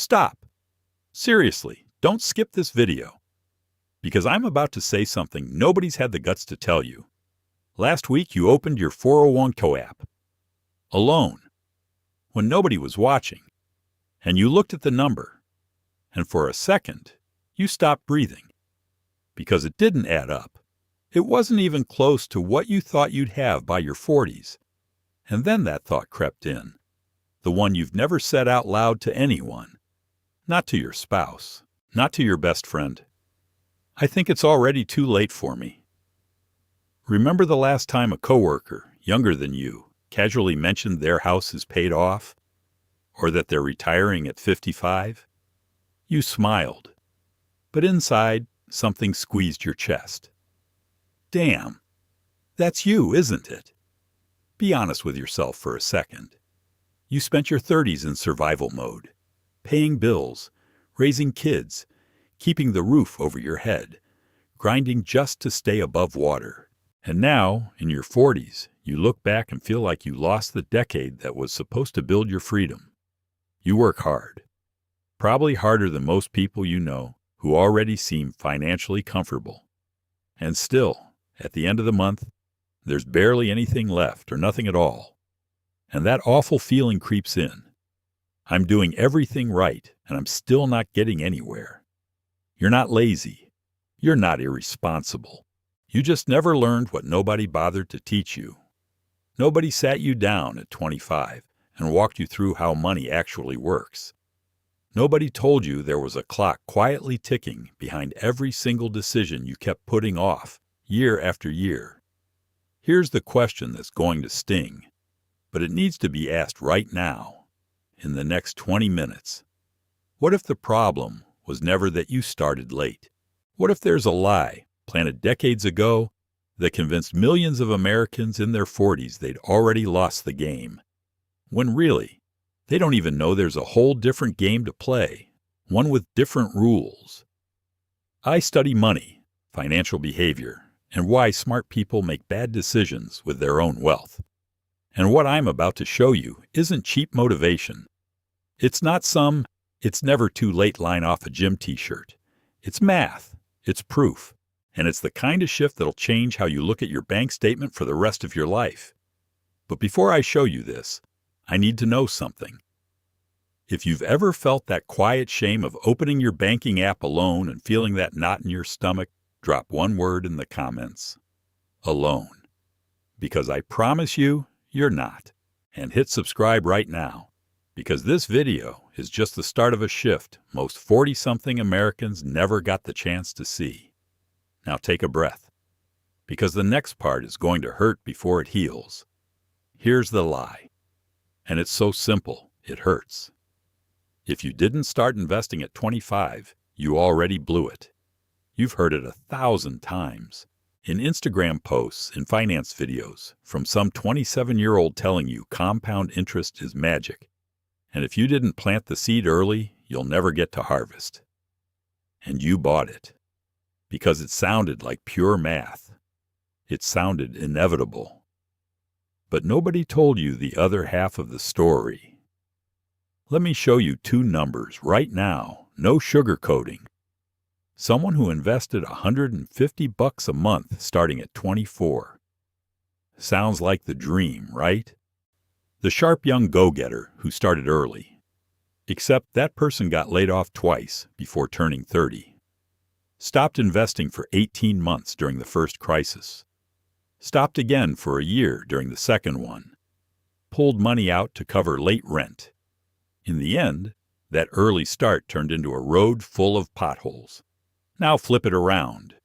Stop. Seriously, don't skip this video, because I'm about to say something nobody's had the guts to tell you. Last week you opened your 401k app, alone, when nobody was watching, and you looked at the number, and for a second, you stopped breathing, because it didn't add up. It wasn't even close to what you thought you'd have by your 40s. And then that thought crept in, the one you've never said out loud to anyone, not to your spouse, not to your best friend. I think it's already too late for me. Remember the last time a coworker, younger than you, casually mentioned their house is paid off, or that they're retiring at 55? You smiled, but inside, something squeezed your chest. Damn, that's you, isn't it? Be honest with yourself for a second. You spent your 30s in survival mode, paying bills, raising kids, keeping the roof over your head, grinding just to stay above water. And now, in your 40s, you look back and feel like you lost the decade that was supposed to build your freedom. You work hard, probably harder than most people you know who already seem financially comfortable. And still, at the end of the month, there's barely anything left or nothing at all. And that awful feeling creeps in. I'm doing everything right, and I'm still not getting anywhere. You're not lazy. You're not irresponsible. You just never learned what nobody bothered to teach you. Nobody sat you down at 25 and walked you through how money actually works. Nobody told you there was a clock quietly ticking behind every single decision you kept putting off year after year. Here's the question that's going to sting, but it needs to be asked right now, in the next 20 minutes. What if the problem was never that you started late? What if there's a lie planted decades ago that convinced millions of Americans in their 40s they'd already lost the game, when really, they don't even know there's a whole different game to play, one with different rules? I study money, financial behavior, and why smart people make bad decisions with their own wealth. And what I'm about to show you isn't cheap motivation. It's not some "it's never too late" line off a gym t-shirt. It's math, it's proof, and it's the kind of shift that'll change how you look at your bank statement for the rest of your life. But before I show you this, I need to know something. If you've ever felt that quiet shame of opening your banking app alone and feeling that knot in your stomach, drop one word in the comments. Alone. Because I promise you, you're not. And hit subscribe right now, because this video is just the start of a shift most 40-something Americans never got the chance to see. Now take a breath, because the next part is going to hurt before it heals. Here's the lie. And it's so simple, it hurts. If you didn't start investing at 25, you already blew it. You've heard it 1,000 times, in Instagram posts, in finance videos, from some 27-year-old telling you compound interest is magic. And if you didn't plant the seed early, you'll never get to harvest. And you bought it, because it sounded like pure math. It sounded inevitable. But nobody told you the other half of the story. Let me show you two numbers right now, no sugarcoating. Someone who invested $150 a month starting at 24. Sounds like the dream, right? The sharp young go-getter who started early. Except that person got laid off twice before turning 30. Stopped investing for 18 months during the first crisis. Stopped again for a year during the second one. Pulled money out to cover late rent. In the end, that early start turned into a road full of potholes. Now flip it around.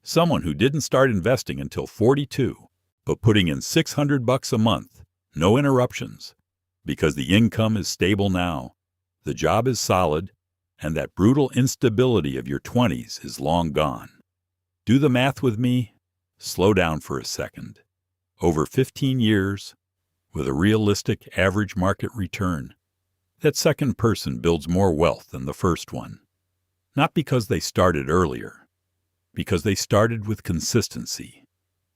Someone who didn't start investing until 42, but putting in $600 a month, no interruptions, because the income is stable now, the job is solid, and that brutal instability of your 20s is long gone. Do the math with me. Slow down for a second. Over 15 years, with a realistic average market return, that second person builds more wealth than the first one. Not because they started earlier, because they started with consistency.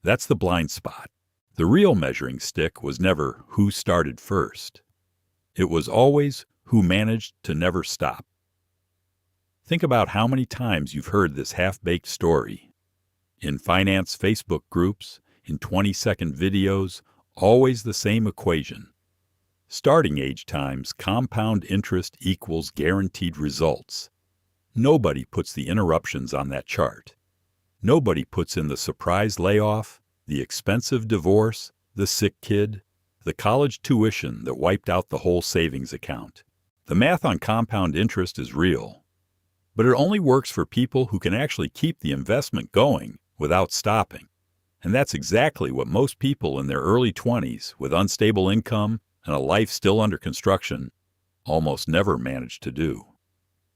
That's the blind spot. The real measuring stick was never who started first. It was always who managed to never stop. Think about how many times you've heard this half-baked story. In finance Facebook groups, in 20-second videos, always the same equation. Starting age times compound interest equals guaranteed results. Nobody puts the interruptions on that chart. Nobody puts in the surprise layoff, the expensive divorce, the sick kid, the college tuition that wiped out the whole savings account. The math on compound interest is real, but it only works for people who can actually keep the investment going without stopping. And that's exactly what most people in their early 20s with unstable income and a life still under construction almost never manage to do.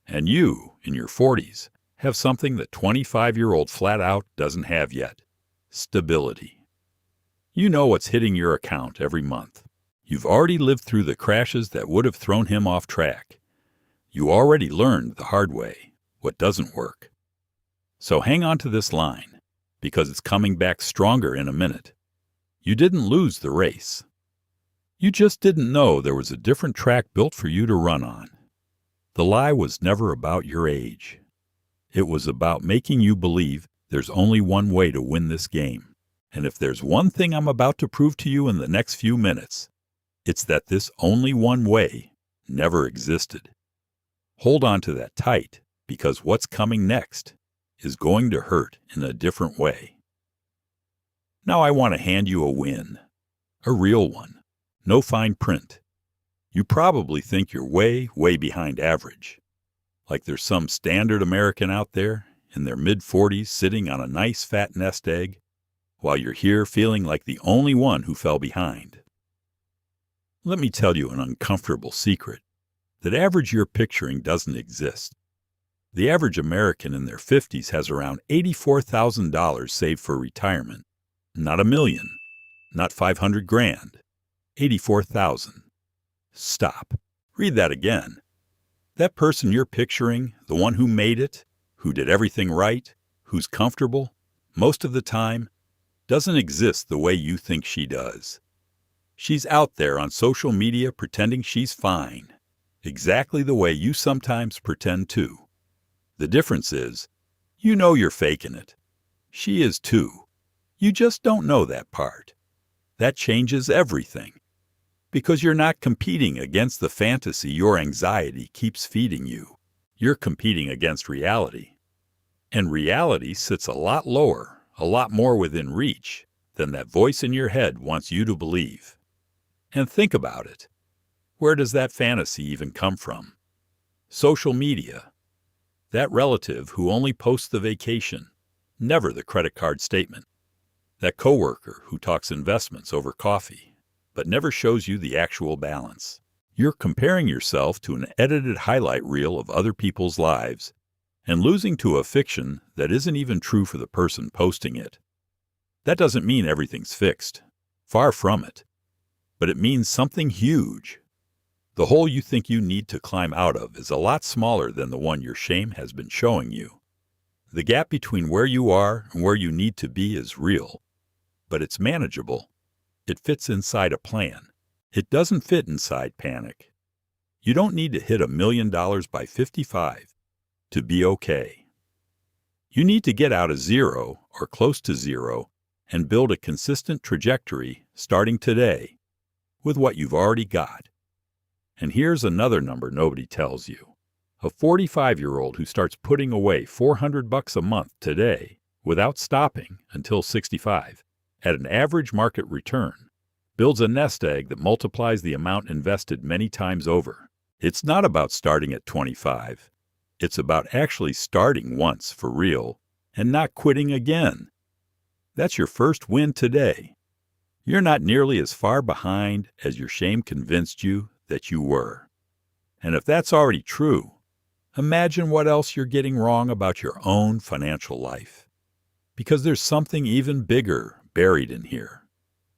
And you, in your 40s, have something that 25-year-old flat out doesn't have yet: stability. You know what's hitting your account every month. You've already lived through the crashes that would have thrown him off track. You already learned the hard way what doesn't work. So hang on to this line, because it's coming back stronger in a minute. You didn't lose the race. You just didn't know there was a different track built for you to run on. The lie was never about your age. It was about making you believe there's only one way to win this game. And if there's one thing I'm about to prove to you in the next few minutes, it's that this only one way never existed. Hold on to that tight, because what's coming next is going to hurt in a different way. Now I want to hand you a win, a real one. No fine print. You probably think you're way, way behind average. Like there's some standard American out there in their mid-40s sitting on a nice fat nest egg, while you're here feeling like the only one who fell behind. Let me tell you an uncomfortable secret. That average you're picturing doesn't exist. The average American in their 50s has around $84,000 saved for retirement. Not $1 million, not $500,000. 84,000. Stop. Read that again. That person you're picturing, the one who made it, who did everything right, who's comfortable, most of the time, doesn't exist the way you think she does. She's out there on social media pretending she's fine, exactly the way you sometimes pretend too. The difference is, you know you're faking it. She is too. You just don't know that part. That changes everything. Because you're not competing against the fantasy your anxiety keeps feeding you. You're competing against reality. And reality sits a lot lower, a lot more within reach, than that voice in your head wants you to believe. And think about it. Where does that fantasy even come from? Social media. That relative who only posts the vacation, never the credit card statement. That coworker who talks investments over coffee, but never shows you the actual balance. You're comparing yourself to an edited highlight reel of other people's lives and losing to a fiction that isn't even true for the person posting it. That doesn't mean everything's fixed. Far from it. But it means something huge. The hole you think you need to climb out of is a lot smaller than the one your shame has been showing you. The gap between where you are and where you need to be is real, but it's manageable. It fits inside a plan. It doesn't fit inside panic. You don't need to hit $1 million by 55 to be okay. You need to get out of zero or close to zero and build a consistent trajectory starting today with what you've already got. And here's another number nobody tells you. A 45-year-old who starts putting away $400 a month today without stopping until 65 at an average market return builds a nest egg that multiplies the amount invested many times over. It's not about starting at 25. It's about actually starting once for real and not quitting again. That's your first win today. You're not nearly as far behind as your shame convinced you that you were. And if that's already true, imagine what else you're getting wrong about your own financial life. Because there's something even bigger buried in here.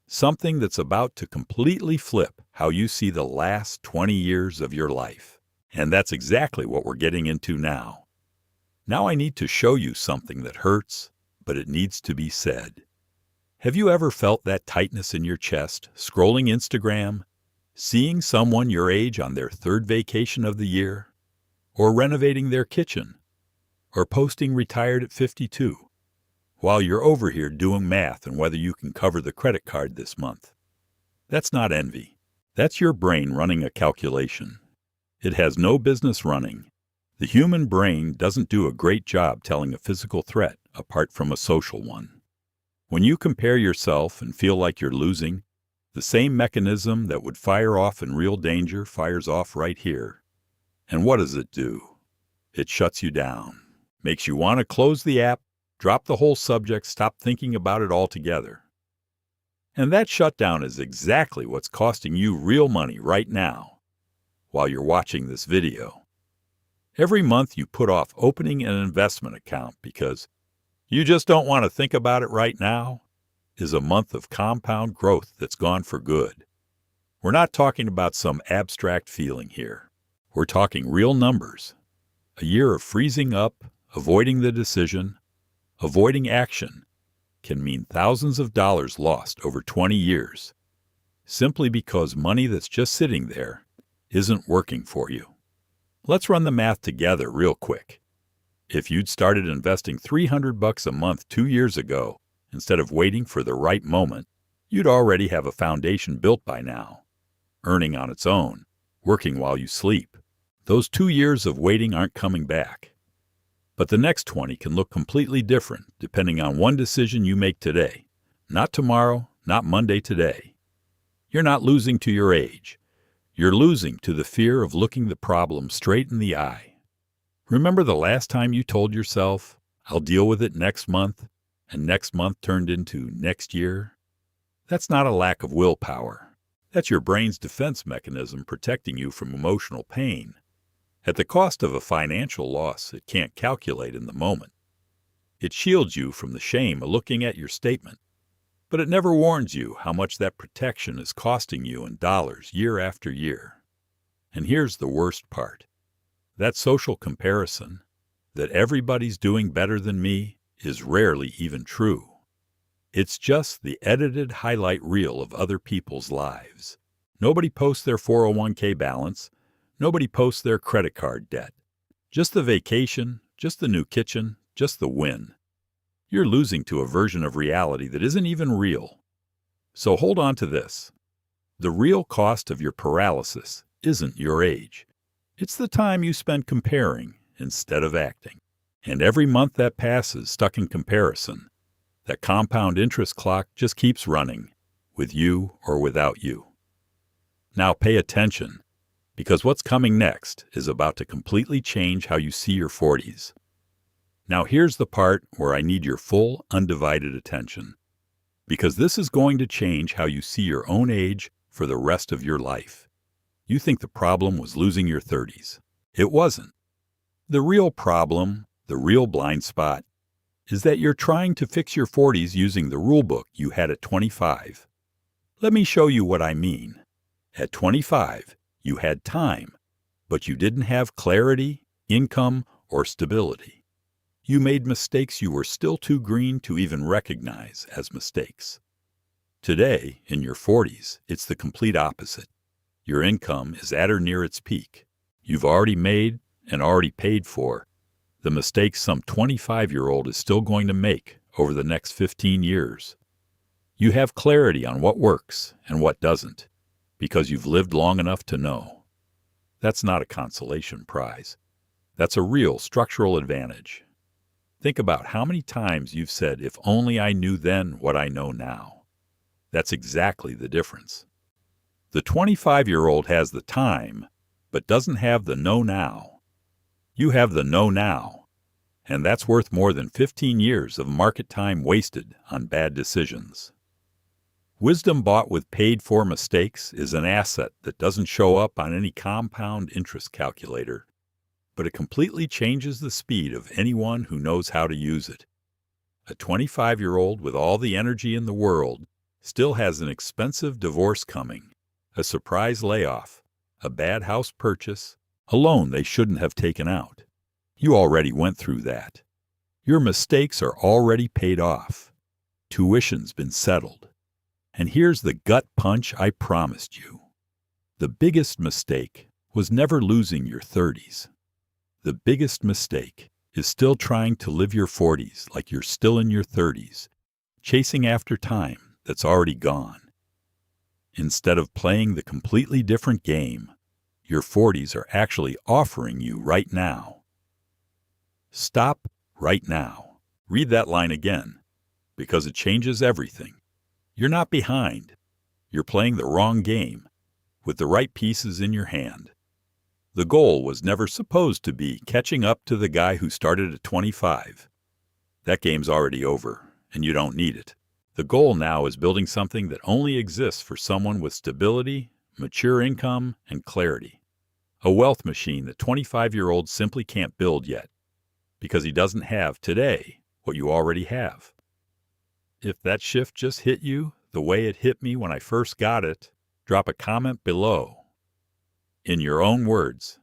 Something that's about to completely flip how you see the last 20 years of your life. And that's exactly what we're getting into now. Now I need to show you something that hurts, but it needs to be said. Have you ever felt that tightness in your chest, scrolling Instagram, Seeing someone your age on their third vacation of the year, or renovating their kitchen, or posting retired at 52, while you're over here doing math on whether you can cover the credit card this month. That's not envy. That's your brain running a calculation. It has no business running. The human brain doesn't do a great job telling a physical threat apart from a social one. When you compare yourself and feel like you're losing, the same mechanism that would fire off in real danger fires off right here. And what does it do? It shuts you down, makes you want to close the app, drop the whole subject, stop thinking about it altogether. And that shutdown is exactly what's costing you real money right now, while you're watching this video. Every month you put off opening an investment account because you just don't want to think about it right now is a month of compound growth that's gone for good. We're not talking about some abstract feeling here. We're talking real numbers. A year of freezing up, avoiding the decision, avoiding action, can mean thousands of dollars lost over 20 years, simply because money that's just sitting there isn't working for you. Let's run the math together real quick. If you'd started investing $300 a month 2 years ago, instead of waiting for the right moment, you'd already have a foundation built by now, earning on its own, working while you sleep. Those 2 years of waiting aren't coming back. But the next 20 can look completely different depending on one decision you make today. Not tomorrow, not Monday, today. You're not losing to your age. You're losing to the fear of looking the problem straight in the eye. Remember the last time you told yourself, "I'll deal with it next month," and next month turned into next year? That's not a lack of willpower. That's your brain's defense mechanism protecting you from emotional pain, at the cost of a financial loss it can't calculate in the moment. It shields you from the shame of looking at your statement, but it never warns you how much that protection is costing you in dollars year after year. And here's the worst part. That social comparison, that everybody's doing better than me, is rarely even true. It's just the edited highlight reel of other people's lives. Nobody posts their 401k balance. Nobody posts their credit card debt. Just the vacation, just the new kitchen, just the win. You're losing to a version of reality that isn't even real. So hold on to this. The real cost of your paralysis isn't your age. It's the time you spend comparing instead of acting. And every month that passes stuck in comparison, that compound interest clock just keeps running, with you or without you. Now pay attention, because what's coming next is about to completely change how you see your 40s. Now here's the part where I need your full, undivided attention, because this is going to change how you see your own age for the rest of your life. You think the problem was losing your 30s. It wasn't. The real problem, the real blind spot, is that you're trying to fix your 40s using the rulebook you had at 25. Let me show you what I mean. At 25, you had time, but you didn't have clarity, income, or stability. You made mistakes you were still too green to even recognize as mistakes. Today, in your 40s, it's the complete opposite. Your income is at or near its peak. You've already made and already paid for the mistakes some 25-year-old is still going to make over the next 15 years. You have clarity on what works and what doesn't, because you've lived long enough to know. That's not a consolation prize. That's a real structural advantage. Think about how many times you've said, "If only I knew then what I know now." That's exactly the difference. The 25-year-old has the time, but doesn't have the know now. You have the know now, and that's worth more than 15 years of market time wasted on bad decisions. Wisdom bought with paid-for mistakes is an asset that doesn't show up on any compound interest calculator, but it completely changes the speed of anyone who knows how to use it. A 25-year-old with all the energy in the world still has an expensive divorce coming, a surprise layoff, a bad house purchase, a loan they shouldn't have taken out. You already went through that. Your mistakes are already paid off. Tuition's been settled. And here's the gut punch I promised you. The biggest mistake was never losing your 30s. The biggest mistake is still trying to live your 40s like you're still in your 30s, chasing after time that's already gone. Instead of playing the completely different game your 40s are actually offering you right now. Stop right now. Read that line again, because it changes everything. You're not behind. You're playing the wrong game, with the right pieces in your hand. The goal was never supposed to be catching up to the guy who started at 25. That game's already over, and you don't need it. The goal now is building something that only exists for someone with stability, mature income, and clarity. A wealth machine that 25-year-olds simply can't build yet, because he doesn't have today what you already have. If that shift just hit you the way it hit me when I first got it, drop a comment below, in your own words,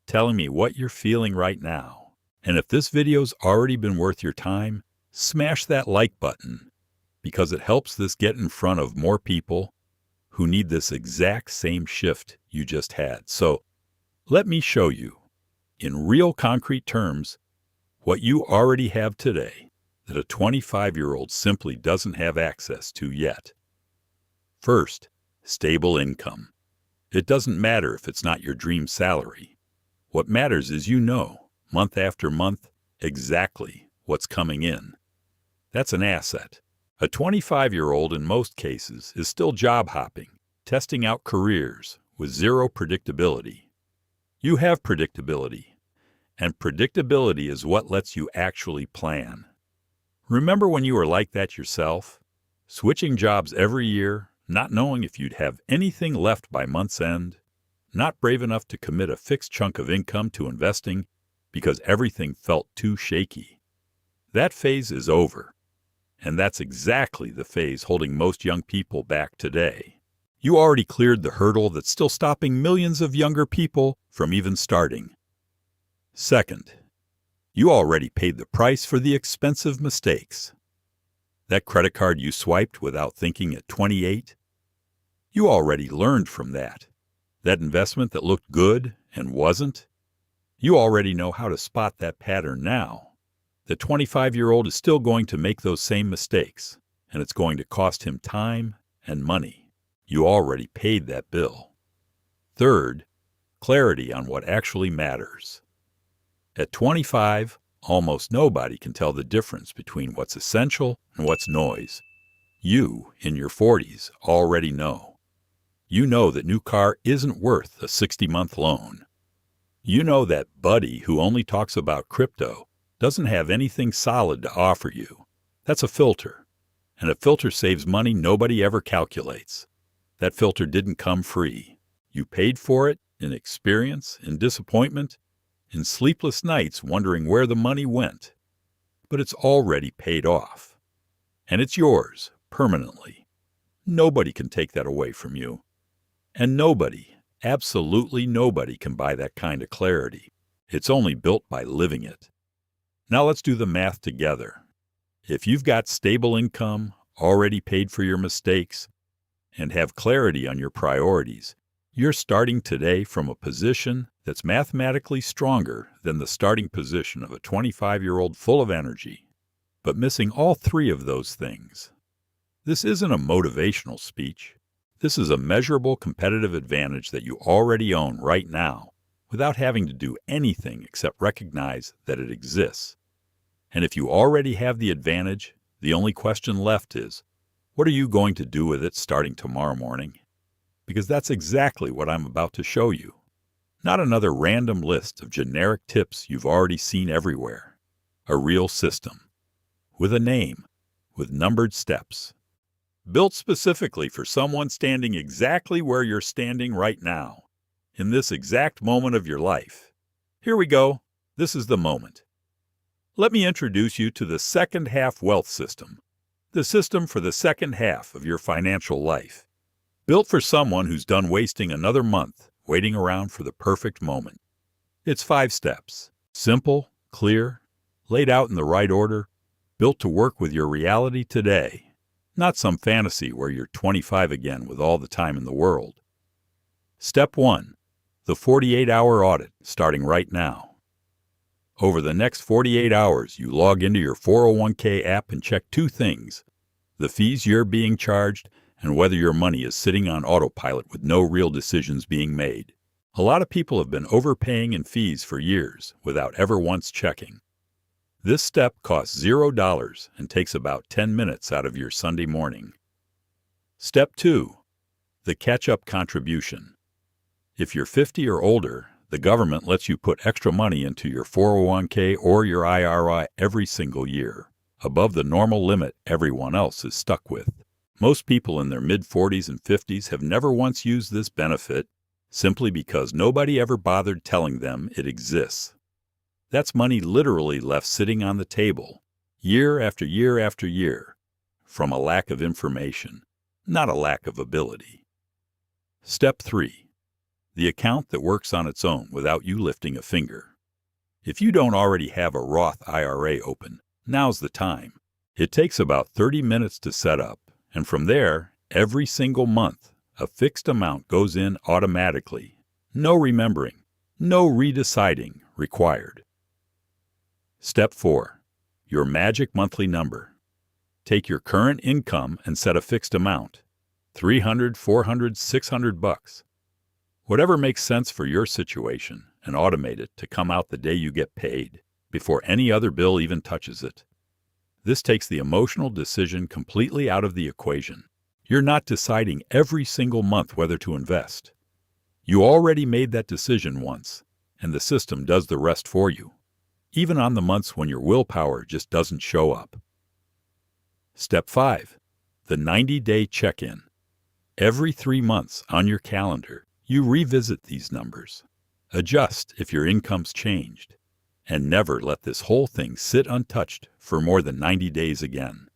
telling me what you're feeling right now. And if this video's already been worth your time, smash that like button, because it helps this get in front of more people who need this exact same shift you just had. So let me show you, in real concrete terms, what you already have today that a 25-year-old simply doesn't have access to yet. First, stable income. It doesn't matter if it's not your dream salary. What matters is you know, month after month, exactly what's coming in. That's an asset. A 25-year-old in most cases is still job hopping, testing out careers with zero predictability. You have predictability, and predictability is what lets you actually plan. Remember when you were like that yourself? Switching jobs every year, not knowing if you'd have anything left by month's end, not brave enough to commit a fixed chunk of income to investing because everything felt too shaky. That phase is over. And that's exactly the phase holding most young people back today. You already cleared the hurdle that's still stopping millions of younger people from even starting. Second, you already paid the price for the expensive mistakes. That credit card you swiped without thinking at 28, you already learned from that. That investment that looked good and wasn't, you already know how to spot that pattern now. The 25-year-old is still going to make those same mistakes, and it's going to cost him time and money. You already paid that bill. Third, clarity on what actually matters. At 25, almost nobody can tell the difference between what's essential and what's noise. You, in your 40s, already know. You know that new car isn't worth a 60-month loan. You know that buddy who only talks about crypto doesn't have anything solid to offer you. That's a filter. And a filter saves money nobody ever calculates. That filter didn't come free. You paid for it in experience, in disappointment, in sleepless nights wondering where the money went. But it's already paid off. And it's yours, permanently. Nobody can take that away from you. And nobody, absolutely nobody, can buy that kind of clarity. It's only built by living it. Now let's do the math together. If you've got stable income, already paid for your mistakes, and have clarity on your priorities, you're starting today from a position that's mathematically stronger than the starting position of a 25-year-old full of energy, but missing all three of those things. This isn't a motivational speech. This is a measurable competitive advantage that you already own right now, without having to do anything except recognize that it exists. And if you already have the advantage, the only question left is, what are you going to do with it starting tomorrow morning? Because that's exactly what I'm about to show you. Not another random list of generic tips you've already seen everywhere. A real system. With a name. With numbered steps. Built specifically for someone standing exactly where you're standing right now. In this exact moment of your life. Here we go. This is the moment. Let me introduce you to the second half wealth system. The system for the second half of your financial life. Built for someone who's done wasting another month waiting around for the perfect moment. It's 5 steps. Simple, clear, laid out in the right order, built to work with your reality today. Not some fantasy where you're 25 again with all the time in the world. Step 1. The 48-hour audit, starting right now. Over the next 48 hours, you log into your 401k app and check two things: the fees you're being charged and whether your money is sitting on autopilot with no real decisions being made. A lot of people have been overpaying in fees for years without ever once checking. This step costs $0 and takes about 10 minutes out of your Sunday morning. Step 2. The catch-up contribution. If you're 50 or older, the government lets you put extra money into your 401k or your IRA every single year, above the normal limit everyone else is stuck with. Most people in their mid-40s and 50s have never once used this benefit simply because nobody ever bothered telling them it exists. That's money literally left sitting on the table, year after year after year, from a lack of information, not a lack of ability. Step 3. The account that works on its own without you lifting a finger. If you don't already have a Roth IRA open, now's the time. It takes about 30 minutes to set up, and from there, every single month, a fixed amount goes in automatically. No remembering, no redeciding required. Step 4. Your magic monthly number. Take your current income and set a fixed amount. $300, $400, $600. Whatever makes sense for your situation, and automate it to come out the day you get paid, before any other bill even touches it. This takes the emotional decision completely out of the equation. You're not deciding every single month whether to invest. You already made that decision once, and the system does the rest for you, even on the months when your willpower just doesn't show up. Step 5. The 90-day check-in. Every 3 months on your calendar, you revisit these numbers, adjust if your income's changed, and never let this whole thing sit untouched for more than 90 days again.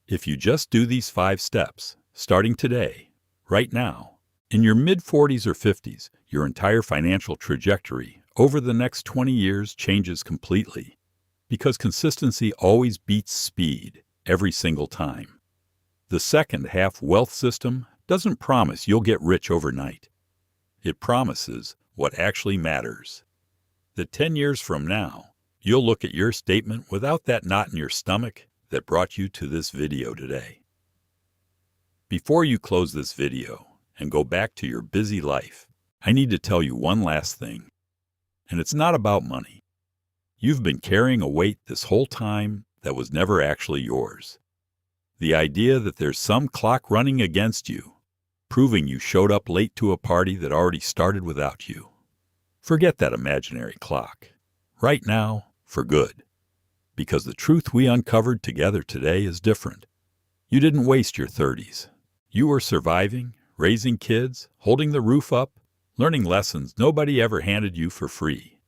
If you just do these 5 steps, starting today, right now, in your mid-40s or 50s, your entire financial trajectory over the next 20 years changes completely, because consistency always beats speed every single time. The second half wealth system doesn't promise you'll get rich overnight. It promises what actually matters. That 10 years from now, you'll look at your statement without that knot in your stomach that brought you to this video today. Before you close this video and go back to your busy life, I need to tell you one last thing. And it's not about money. You've been carrying a weight this whole time that was never actually yours. The idea that there's some clock running against you, proving you showed up late to a party that already started without you. Forget that imaginary clock. Right now, for good. Because the truth we uncovered together today is different. You didn't waste your 30s. You were surviving, raising kids, holding the roof up, learning lessons nobody ever handed you for free.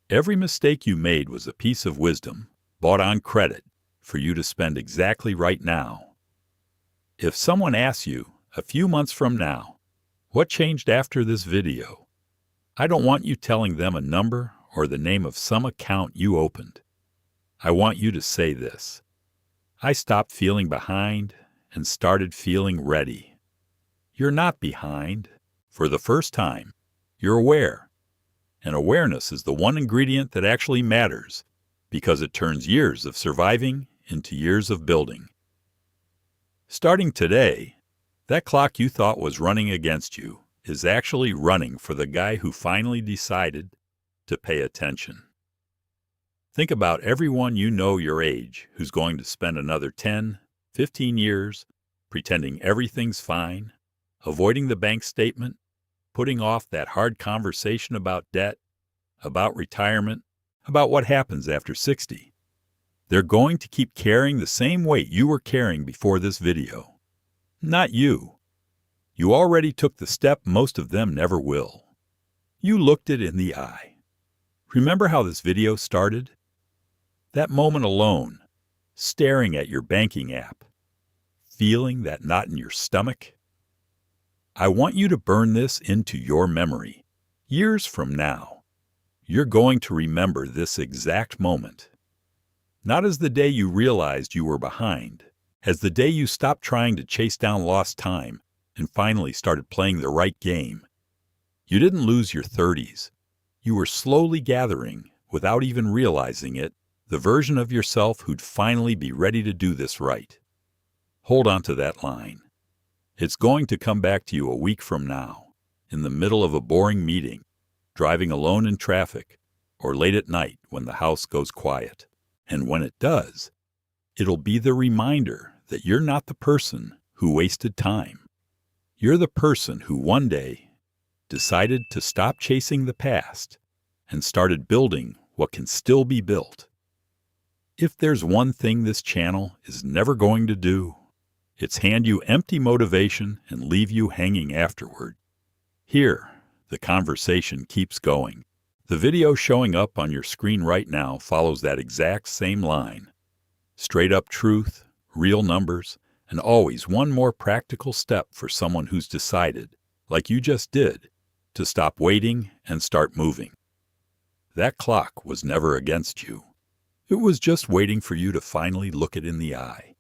Every mistake you made was a piece of wisdom, bought on credit, for you to spend exactly right now. If someone asks you, a few months from now, what changed after this video? I don't want you telling them a number or the name of some account you opened. I want you to say this: I stopped feeling behind and started feeling ready. You're not behind. For the first time, you're aware. And awareness is the one ingredient that actually matters, because it turns years of surviving into years of building. Starting today, that clock you thought was running against you is actually running for the guy who finally decided to pay attention. Think about everyone you know your age who's going to spend another 10, 15 years pretending everything's fine, avoiding the bank statement, putting off that hard conversation about debt, about retirement, about what happens after 60. They're going to keep carrying the same weight you were carrying before this video. Not you. You already took the step most of them never will. You looked it in the eye. Remember how this video started? That moment alone, staring at your banking app, feeling that knot in your stomach. I want you to burn this into your memory. Years from now, you're going to remember this exact moment. Not as the day you realized you were behind, as the day you stopped trying to chase down lost time and finally started playing the right game You didn't lose your 30s. You were slowly gathering, without even realizing it, the version of yourself who'd finally be ready to do this right. Hold on to that line. It's going to come back to you a week from now, in the middle of a boring meeting, driving alone in traffic, or late at night when the house goes quiet. And when it does, it'll be the reminder that you're not the person who wasted time. You're the person who one day decided to stop chasing the past and started building what can still be built. If there's one thing this channel is never going to do, it's hand you empty motivation and leave you hanging afterward. Here, the conversation keeps going. The video showing up on your screen right now follows that exact same line. Straight up truth, real numbers, and always one more practical step for someone who's decided, like you just did, to stop waiting and start moving. That clock was never against you. It was just waiting for you to finally look it in the eye.